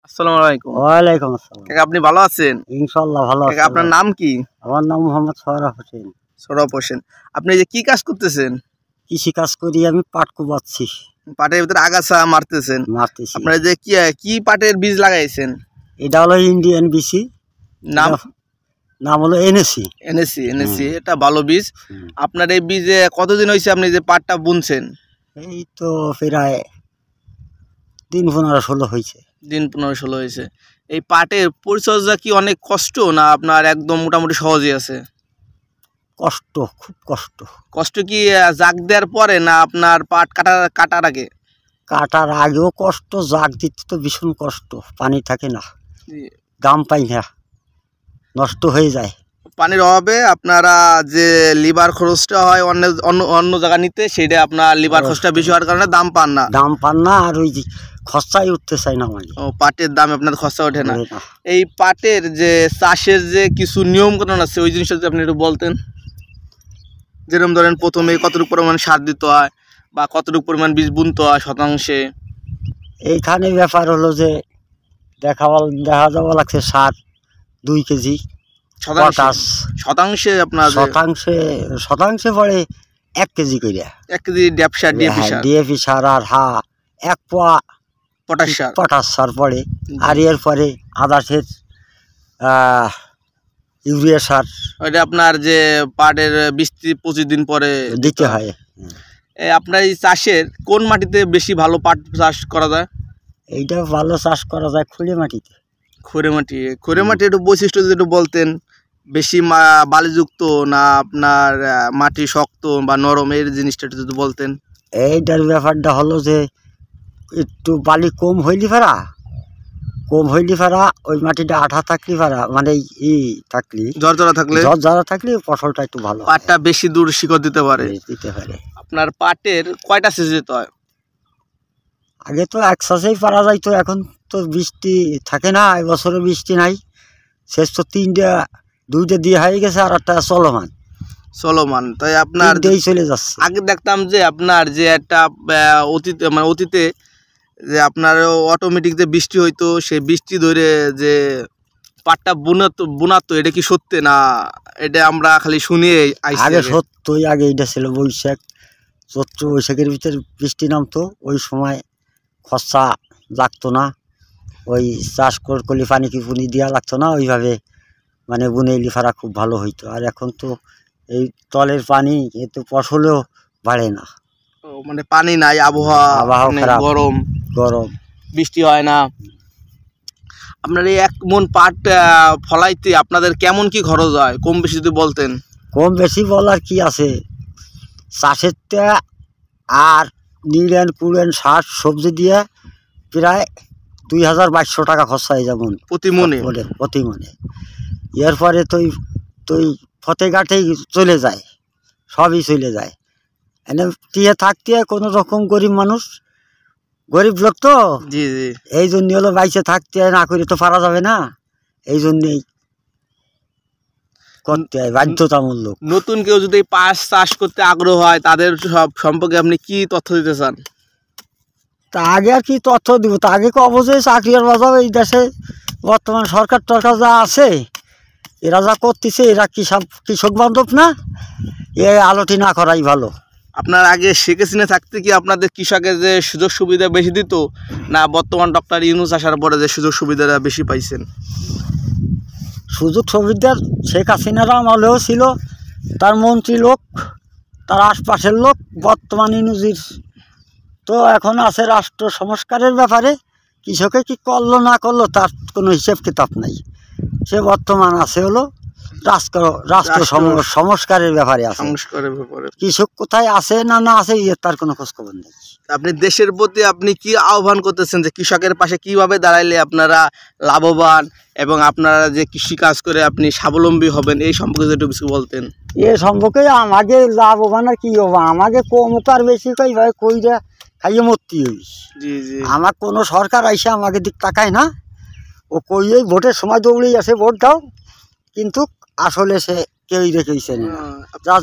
আসসালামু আলাইকুম। ওয়ালাইকুম আসসালাম। কাকা আপনি ভালো আছেন? ইনশাআল্লাহ ভালো আছি। কাকা আপনার নাম কি? আমার নাম মোহাম্মদ সোহরাব হোসেন। সোহরাব হোসেন। আপনি এই যে কি কাজ করতেছেন? কৃষি কাজ করি আমি, পাট কুবাচ্ছি, পাটের ভিতরে আগাছা মারতেছেন। মারতেছি। আপনারা যে কি পাটের বীজ লাগাইছেন? এটা হলো ইন্ডিয়ান বিসি। নাম নাম হলো এনএসি। এনএসি এটা ভালো বীজ। আপনার এই বীজে কতদিন হয়েছে আপনি যে পাটটা বুনছেন? এই তো প্রায় দিন 15-16 হয়েছে। দিন 15-16 হয়েছে। এই পাটের পরিচর্যা কি অনেক কষ্ট না আপনার একদম মোটামুটি সহজই আছে? কষ্ট, খুব কষ্ট। কষ্ট কি জাগ দেওয়ার পরে না আপনার পাট কাটার আগে? কাটার আগেও কষ্ট, জাগ দিতে তো ভীষণ কষ্ট। পানি থাকে না, দাম পাই না, নষ্ট হয়ে যায়। পানির অভাবে আপনারা যে লিভার খরচটা হয় অন্য অন্য অন্য জায়গা নিতে, সেটা আপনার লিভার খরচটা বেশি হওয়ার কারণে দাম পান না। আর ওই যে খরচাই উঠতে চাই না মানে। ও পাটের দাম আপনাদের খরচা ওঠে না। এই পাটের যে চাষের যে কিছু নিয়ম কানুন আছে ওই জিনিসটা যদি আপনি একটু বলতেন। যেরকম ধরেন প্রথমে কতটুকু পরিমাণ সার দিতে হয় বা কতটুকু পরিমাণ বীজ বুনতে হয় শতাংশে। এইখানে ব্যাপার হলো যে দেখা যাওয়া লাগছে সার 2 কেজি, শতাংশে আপনার শতাংশে পড়ে 1 কেজি করে। 1 কেজি ডিএপি সার আর 1 পোয়া পটাশ সার পড়ে। আর এরপরে আদার্সের ইউরিয়া সার। ওইটা আপনার যে পাটের 20-25 দিন পরে দিতে হয়। আপনার এই চাষের কোন মাটিতে বেশি ভালো পাট চাষ করা যায়? এইটা ভালো চাষ করা যায় খুঁড়ে মাটিতে। খুঁড়ে মাটি একটু বৈশিষ্ট্য যদি একটু বলতেন। বেশি বালিযুক্ত না আপনার মাটি শক্ত বা নরম, এই জিনিসটা একটু যদি বলতেন। এইটার ব্যাপারটা হলো যে একটু বালি কম হইলি পারা, ওই মাটিটা আঠা থাকলি পারা, মানে ঝরঝরা থাকলে ফসলটা একটু ভালো, পাটটা বেশি দূর শিকড় দিতে পারে। আপনার পাটের কয়টা সেচ দিতে হয়? আগে তো 1 সেচেই পারা যাইতো, এখন তো বৃষ্টি থাকে না, এবছরে বৃষ্টি নাই। সেচ তো 2টা দিয়ে হয়ে গেছে, আর একটা চলমান। তাই আপনার চলে যাচ্ছে। আগে দেখতাম যে আপনার যে একটা অতীতে যে আপনার অটোমেটিক যে বৃষ্টি হইতো, সেই বৃষ্টি ধরে যে পাটটা বুনাতো, এটা কি সত্যি না এটা আমরা খালি শুনিয়ে আইছি? আগে সত্যই, আগে এটা ছিল বৈশাখের ভিতরে বৃষ্টি নামতো, ওই সময় খরচা লাগতো না, ওই চাষ করলে পানি কি পুনি দেওয়া লাগতো না, ওইভাবে মানে বুনে লিফারা খুব ভালো হইতো। আর এখন তো এই তলের পানি, এ তো ফসলেও বাড়ে না, মানে পানি নাই, আবহাওয়া খারাপ, গরম, বৃষ্টি হয় না। আপনার এই 1 মণ পাট ফলাইতে আপনাদের কেমন কি খরচ হয়, কম বেশি যদি বলতেন? কম বেশি বলার কি আছে, চাষেরটা আর নিড়েন কুড়েন সার সবজি দিয়ে প্রায় 2200 টাকা খরচা হয় যেমন প্রতি মনে। এরপরে তুই ফতেঘাটেই চলে যায়, সবই চলে যায়। এনে টিয়ে থাকতে কোনো রকম গরিব লোক তো, এই জন্য হলো বাইসে থাকতে না করে তো পারা যাবে না, এই জন্যেই করতে হয় বাধ্যতামূলক। নতুন কেউ যদি পাট চাষ করতে আগ্রহ হয়, তাদের সব সম্পর্কে আপনি কি তথ্য দিতে চান? তা আগে আর কি তথ্য দিব, তা আগে অবশ্যই চাকরি আর বাজাবে। এই দেশে বর্তমান সরকার যা আছে, এরা যা করতেছে, এরা কি সব কৃষক বান্ধব না? এ আলোটি না করাই ভালো। আপনার আগে শেখ হাসিনা থাকতে কি আপনাদের কৃষকের যে সুযোগ সুবিধা বেশি দিত, না বর্তমান ডক্টর ইউনূস আসার পরে যে সুযোগ সুবিধাটা বেশি পাইছেন? সুযোগ সুবিধা শেখ হাসিনার আমলেও ছিল, তার মন্ত্রী লোক, তার আশপাশের লোক। বর্তমান ইউনূসের তো এখন আছে রাষ্ট্র সংস্কারের ব্যাপারে, কৃষকে কি করলো না করলো তার কোনো হিসেব কিতাব নাই। সে বর্তমান আছে হলো রাষ্ট্র সংস্কারের ব্যাপারে আছে। কৃষক কোথায় আছে না আছে তার কোনো খোঁজখবর নেই। আপনি দেশের প্রতি আপনি কি আহ্বান করতেছেন যে কৃষকের পাশে কিভাবে দাঁড়াইলে আপনারা লাভবান এবং আপনারা যে কৃষি কাজ করে আপনি স্বাবলম্বী হবেন, এই সম্পর্কে একটু কিছু বলতেন? এ সম্পর্কে আমাকে লাভবান আর কি হবো, আমাকে কম তার বেশি কইরা খাইয়ে মরতে হইস। আমার কোনো সরকার আইসে আমাকে দিক তাকায় না, ও কইয়েই ভোটের সময় দৌড়েই আসে ভোট দাও, কিন্তু আসলে সে কেউই রেখেছে না।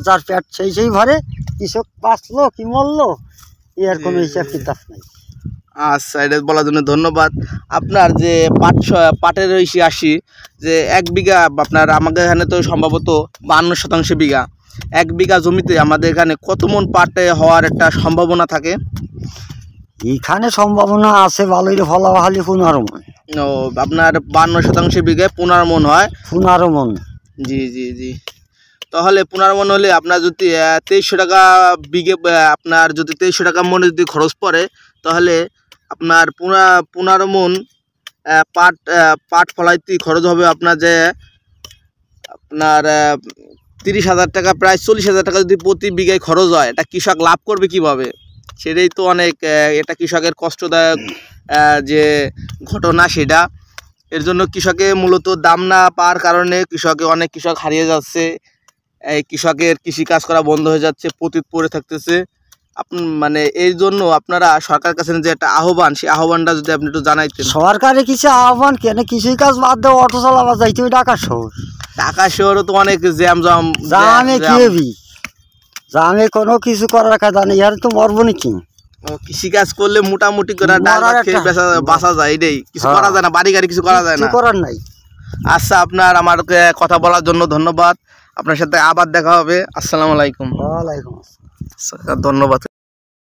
যার পেট সেই ভরে, কৃষক বাঁচলো কি মরলো এর কোনো হিসাব কিতাব নাই। আচ্ছা, এটা বলার জন্য ধন্যবাদ। আপনার যে পাটের ইসে আসি যে 1 বিঘা আপনার আমাদের এখানে তো সম্ভবত 52% বিঘা, 1 বিঘা জমিতে আমাদের এখানে কত মন পাটে হওয়ার একটা সম্ভাবনা থাকে? এখানে সম্ভাবনা আছে ভালোই ফলা খালি 15 মন। ও, আপনার 52% বিঘায় 15 মন হয়। 15 মন। জি জি জি। তাহলে 15 মন হলে আপনার যদি 2300 টাকা বিঘে, আপনার যদি 2300 টাকা মনে যদি খরচ পড়ে, তাহলে আপনার 15 মন পাট ফলাইতে খরচ হবে আপনার যে আপনার 30,000 টাকা, প্রায় 40,000 টাকা যদি প্রতি বিঘায় খরচ হয়, এটা কৃষক লাভ করবে কিভাবে? সেটাই তো অনেক, এটা কৃষকের কষ্টদায়ক যে ঘটনা সেটা। এর জন্য কৃষকে মূলত দাম না পাওয়ার কারণে অনেক কৃষক হারিয়ে যাচ্ছে, এই কৃষকের কৃষিকাজ করা বন্ধ হয়ে যাচ্ছে, পতিত পড়ে থাকতেছে। মানে এই জন্য আপনারা সরকারের কাছে যে একটা আহ্বান, সেই আহ্বানটা যদি আপনি একটু জানাইতেন। সরকারে কিছু আহ্বান কেন, কৃষি কাজ বাদ দেওয়া অটো চালাবা যাইতে ওই ঢাকা শহর। ঢাকা শহরে তো অনেক জামে কি হবি, জামে কোনো কিছু করার কাজা নেই, আর তো মরবো নাকি। কৃষিকাজ করলে মোটামুটি করে বাঁচা যায়, এটাই কিছু করা যায় না, বাড়ি গাড়ি কিছু করা যায় না, করার নাই। আচ্ছা, আপনার আমার কথা বলার জন্য ধন্যবাদ। আপনার সাথে আবার দেখা হবে। আসসালামু আলাইকুম। ওয়ালাইকুম আসসালাম। ধন্যবাদ।